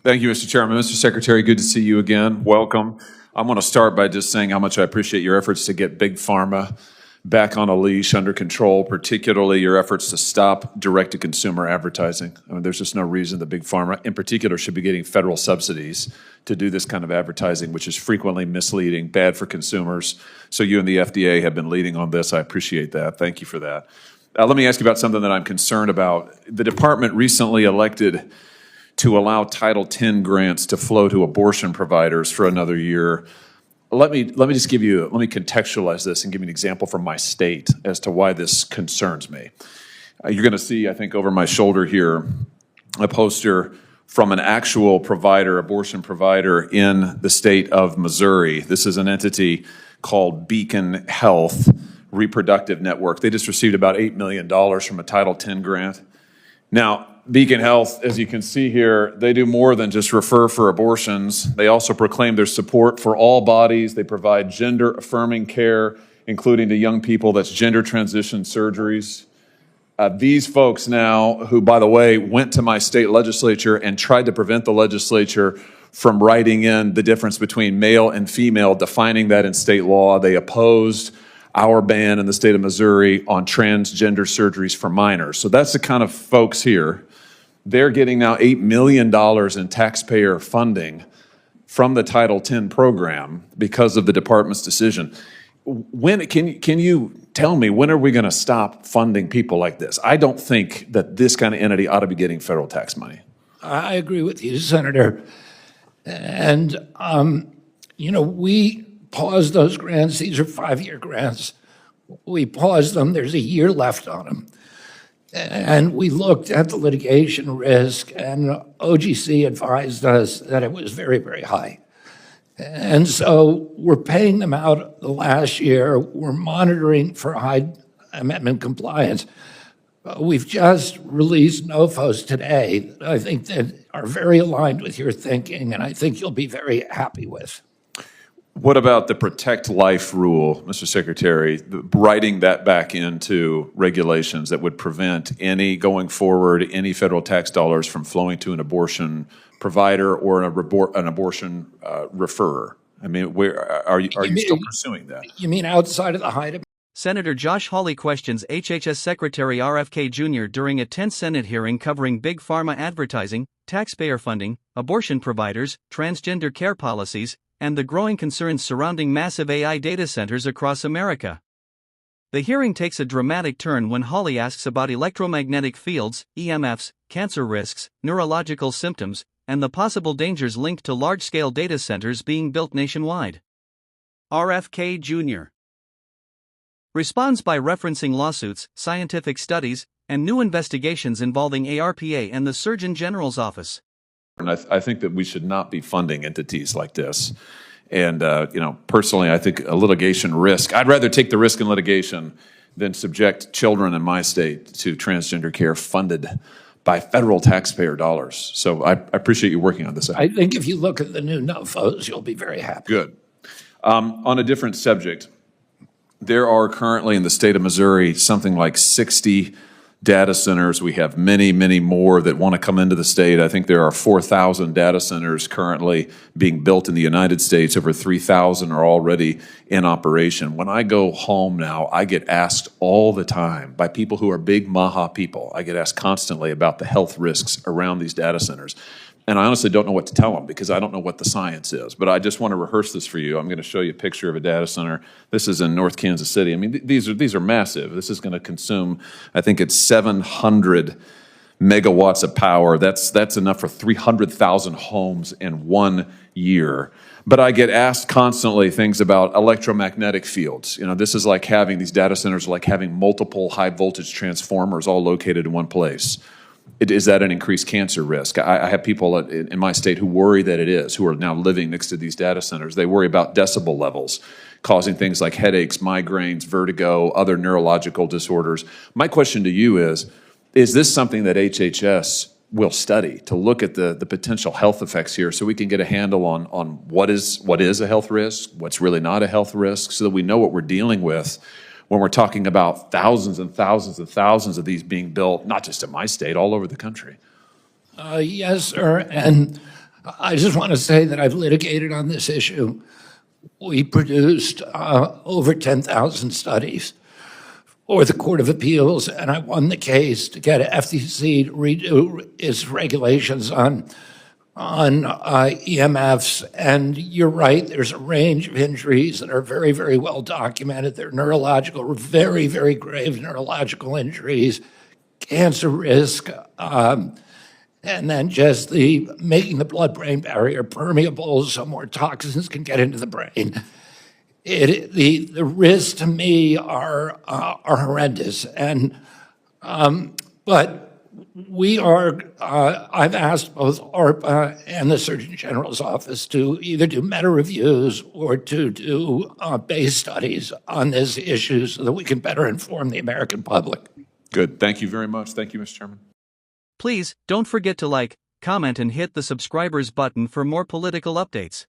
Thank you, Mr. Chairman. Mr. Secretary, good to see you again. Welcome. I want to start by just saying how much I appreciate your efforts to get Big Pharma back on a leash, under control, particularly your efforts to stop direct-to-consumer advertising. I mean, there's just no reason that Big Pharma, in particular, should be getting federal subsidies to do this kind of advertising, which is frequently misleading, bad for consumers. So you and the FDA have been leading on this. I appreciate that. Thank you for that. Let me ask you about something that I'm concerned about. The department recently elected to allow Title X grants to flow to abortion providers for another year. Let me contextualize this and give you an example from my state as to why this concerns me. You're going to see, I think, over my shoulder here, a poster from an actual provider, abortion provider in the state of Missouri. This is an entity called Beacon Health Reproductive Network. They just received about $8 million from a Title X grant. Now, Beacon Health, as you can see here, they do more than just refer for abortions. They also proclaim their support for all bodies. They provide gender-affirming care, including to young people. That's gender transition surgeries. These folks now, who, by the way, went to my state legislature and tried to prevent the legislature from writing in the difference between male and female, defining that in state law. They opposed our ban in the state of Missouri on transgender surgeries for minors. So that's the kind of folks here. They're getting now $8 million in taxpayer funding from the Title X program because of the department's decision. When can you tell me, when are we going to stop funding people like this? I don't think that this kind of entity ought to be getting federal tax money. I agree with you, Senator. And, we paused those grants. These are 5-year grants. We paused them. There's a year left on them. And we looked at the litigation risk, and OGC advised us that it was very, very high. And so we're paying them out the last year. We're monitoring for Hyde Amendment compliance. We've just released NOFOs today that I think that are very aligned with your thinking, and I think you'll be very happy with. What about the Protect Life rule, Mr. Secretary, writing that back into regulations that would prevent going forward, any federal tax dollars from flowing to an abortion provider or an abortion referrer? I mean, are you still pursuing that? You mean outside of the Hyde? Senator Josh Hawley questions HHS Secretary RFK Jr. during a tense Senate hearing covering Big Pharma advertising, taxpayer funding, abortion providers, transgender care policies, and the growing concerns surrounding massive AI data centers across America. The hearing takes a dramatic turn when Hawley asks about electromagnetic fields, EMFs, cancer risks, neurological symptoms, and the possible dangers linked to large-scale data centers being built nationwide. RFK Jr. responds by referencing lawsuits, scientific studies, and new investigations involving ARPA and the Surgeon General's office. And I think that we should not be funding entities like this. And, personally, I think a litigation risk, I'd rather take the risk in litigation than subject children in my state to transgender care funded by federal taxpayer dollars. So I appreciate you working on this. I think if you look at the new NOFOs, you'll be very happy. Good. On a different subject, there are currently in the state of Missouri something like 60 data centers. We have many, many more that want to come into the state. I think there are 4,000 data centers currently being built in the United States. Over 3,000 are already in operation. When I go home now, I get asked all the time by people who are big MAHA people. I get asked constantly about the health risks around these data centers. And I honestly don't know what to tell them because I don't know what the science is. But I just want to rehearse this for you. I'm going to show you a picture of a data center. This is in North Kansas City. I mean, these are massive. This is going to consume, I think it's 700 megawatts of power. That's enough for 300,000 homes in 1 year. But I get asked constantly things about electromagnetic fields. This is like having these data centers, like having multiple high voltage transformers all located in one place. Is that an increased cancer risk? I have people in my state who worry that it is, who are now living next to these data centers. They worry about decibel levels, causing things like headaches, migraines, vertigo, other neurological disorders. My question to you is this something that HHS will study to look at the potential health effects here so we can get a handle on what is a health risk, what's really not a health risk, so that we know what we're dealing with when we're talking about thousands and thousands and thousands of these being built, not just in my state, all over the country? Yes, sir. And I just want to say that I've litigated on this issue. We produced over 10,000 studies for the Court of Appeals, and I won the case to get FTC to redo its regulations on EMFs. And you're right, there's a range of injuries that are very, very well documented. They're neurological, very, very grave neurological injuries, cancer risk, and then just the making the blood-brain barrier permeable so more toxins can get into the brain. The risks to me are horrendous, and but we are. I've asked both ARPA and the Surgeon General's office to either do meta reviews or to do base studies on this issue so that we can better inform the American public. Good. Thank you very much. Thank you, Mr. Chairman. Please, don't forget to like, comment and hit the subscribers button for more political updates.